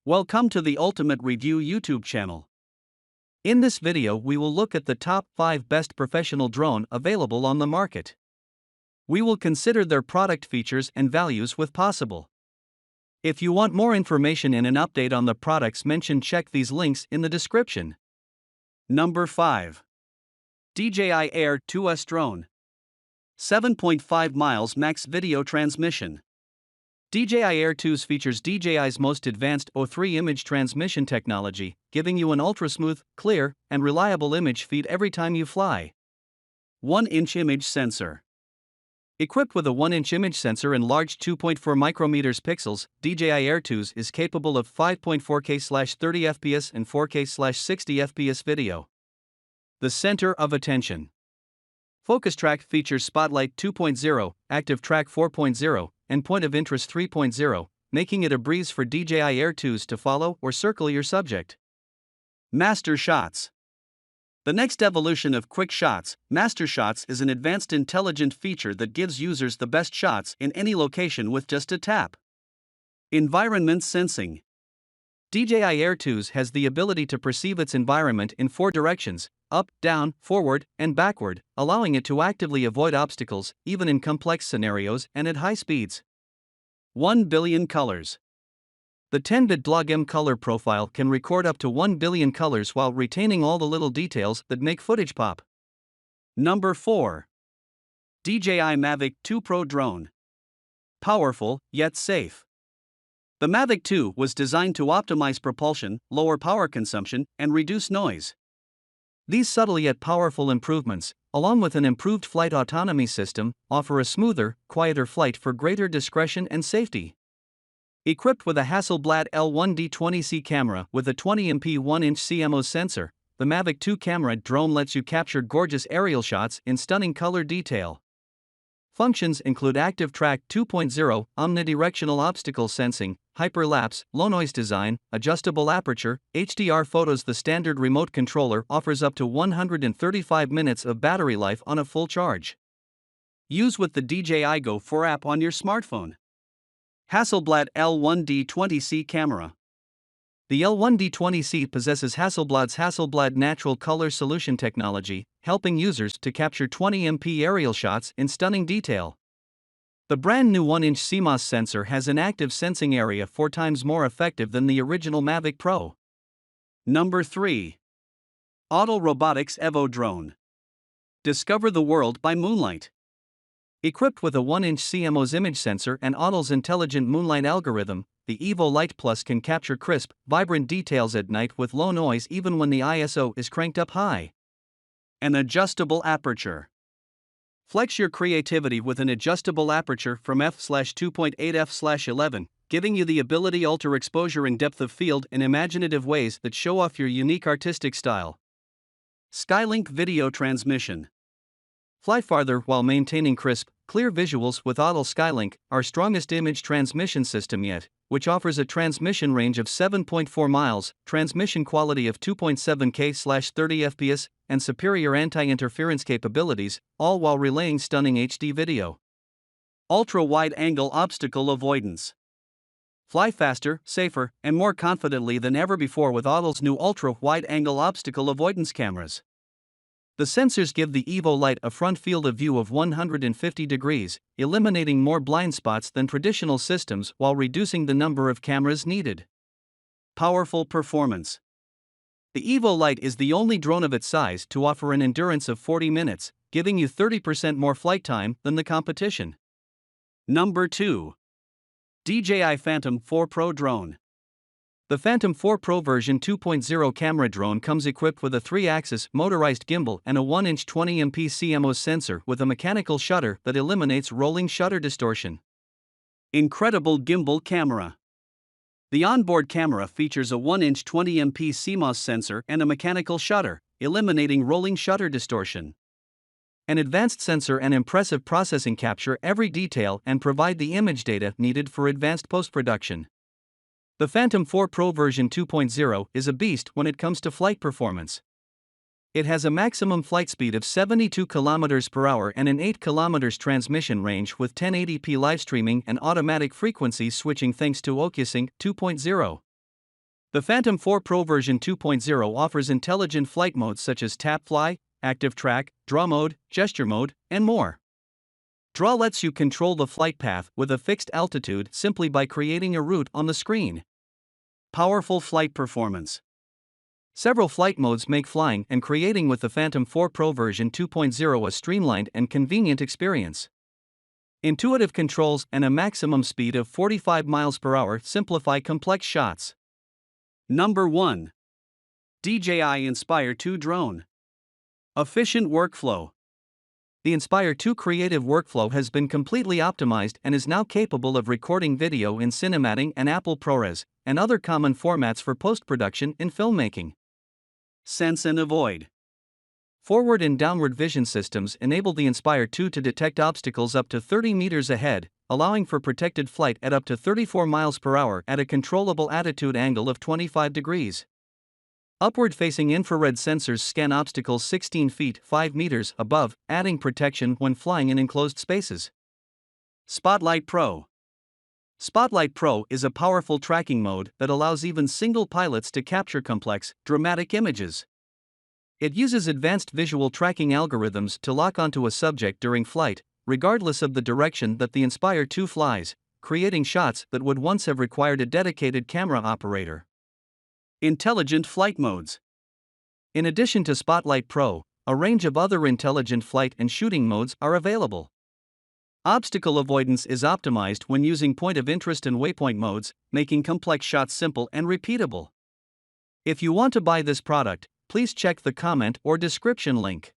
Welcome to the Ultimate Review YouTube channel. In this video we will look at the top 5 best professional drone available on the market. We will consider their product features and values with possible. If you want more information and an update on the products mentioned, check these links in the description. Number 5. DJI Air 2S Drone. 7.5 miles max video transmission. DJI Air 2S features DJI's most advanced O3 image transmission technology, giving you an ultra-smooth, clear, and reliable image feed every time you fly. 1-inch image sensor. Equipped with a 1-inch image sensor and large 2.4 micrometers pixels, DJI Air 2S is capable of 5.4K/30 fps and 4K/60 fps video. The center of attention. Focus Track features Spotlight 2.0, Active Track 4.0, and Point of Interest 3.0, making it a breeze for DJI Air 2s to follow or circle your subject. Master Shots. The next evolution of quick shots, Master Shots is an advanced intelligent feature that gives users the best shots in any location with just a tap. Environment sensing. DJI Air 2s has the ability to perceive its environment in 4 directions: up, down, forward, and backward, allowing it to actively avoid obstacles, even in complex scenarios and at high speeds. 1 billion colors. The 10-bit Blog-M color profile can record up to 1 billion colors while retaining all the little details that make footage pop. Number 4. DJI Mavic 2 Pro Drone. Powerful, yet safe. The Mavic 2 was designed to optimize propulsion, lower power consumption, and reduce noise. These subtle yet powerful improvements, along with an improved flight autonomy system, offer a smoother, quieter flight for greater discretion and safety. Equipped with a Hasselblad L1D20C camera with a 20MP 1-inch CMOS sensor, the Mavic 2 camera drone lets you capture gorgeous aerial shots in stunning color detail. Functions include Active Track 2.0, omnidirectional obstacle sensing, hyperlapse, low noise design, adjustable aperture, HDR photos. The standard remote controller offers up to 135 minutes of battery life on a full charge. Use with the DJI Go 4 app on your smartphone. Hasselblad L1D20C camera. The L1D20C possesses Hasselblad's Hasselblad Natural Color Solution technology, helping users to capture 20MP aerial shots in stunning detail. The brand new 1-inch CMOS sensor has an active sensing area 4 times more effective than the original Mavic Pro. Number 3. Auto Robotics Evo Drone. Discover the world by moonlight. Equipped with a 1-inch CMOS image sensor and Autol's intelligent moonlight algorithm, the Evo Light Plus can capture crisp, vibrant details at night with low noise even when the ISO is cranked up high. An adjustable aperture. Flex your creativity with an adjustable aperture from f/2.8 f/11, giving you the ability to alter exposure and depth of field in imaginative ways that show off your unique artistic style. Skylink video transmission. Fly farther while maintaining crisp, clear visuals with Autel Skylink, our strongest image transmission system yet, which offers a transmission range of 7.4 miles, transmission quality of 2.7K/30 fps, and superior anti-interference capabilities, all while relaying stunning HD video. Ultra-wide-angle obstacle avoidance. Fly faster, safer, and more confidently than ever before with Autel's new ultra-wide-angle obstacle avoidance cameras. The sensors give the Evo Light a front field of view of 150 degrees, eliminating more blind spots than traditional systems while reducing the number of cameras needed. Powerful performance. The Evo Light is the only drone of its size to offer an endurance of 40 minutes, giving you 30% more flight time than the competition. Number 2. DJI Phantom 4 Pro Drone. The Phantom 4 Pro version 2.0 camera drone comes equipped with a 3-axis motorized gimbal and a 1-inch 20MP CMOS sensor with a mechanical shutter that eliminates rolling shutter distortion. Incredible gimbal camera. The onboard camera features a 1-inch 20MP CMOS sensor and a mechanical shutter, eliminating rolling shutter distortion. An advanced sensor and impressive processing capture every detail and provide the image data needed for advanced post-production. The Phantom 4 Pro version 2.0 is a beast when it comes to flight performance. It has a maximum flight speed of 72 km per hour and an 8 km transmission range with 1080p live streaming and automatic frequency switching thanks to OcuSync 2.0. The Phantom 4 Pro version 2.0 offers intelligent flight modes such as tap fly, active track, draw mode, gesture mode, and more. Draw lets you control the flight path with a fixed altitude simply by creating a route on the screen. Powerful flight performance. Several flight modes make flying and creating with the Phantom 4 Pro version 2.0 a streamlined and convenient experience. Intuitive controls and a maximum speed of 45 miles per hour simplify complex shots. Number 1. DJI Inspire 2 Drone. Efficient workflow. The Inspire 2 creative workflow has been completely optimized and is now capable of recording video in cinematic and Apple ProRes, and other common formats for post-production in filmmaking. Sense and avoid. Forward and downward vision systems enable the Inspire 2 to detect obstacles up to 30 meters ahead, allowing for protected flight at up to 34 miles per hour at a controllable attitude angle of 25 degrees. Upward-facing infrared sensors scan obstacles 16 feet 5 meters above, adding protection when flying in enclosed spaces. Spotlight Pro. Spotlight Pro is a powerful tracking mode that allows even single pilots to capture complex, dramatic images. It uses advanced visual tracking algorithms to lock onto a subject during flight, regardless of the direction that the Inspire 2 flies, creating shots that would once have required a dedicated camera operator. Intelligent flight modes. In addition to Spotlight Pro, a range of other intelligent flight and shooting modes are available. Obstacle avoidance is optimized when using point of interest and waypoint modes, making complex shots simple and repeatable. If you want to buy this product, please check the comment or description link.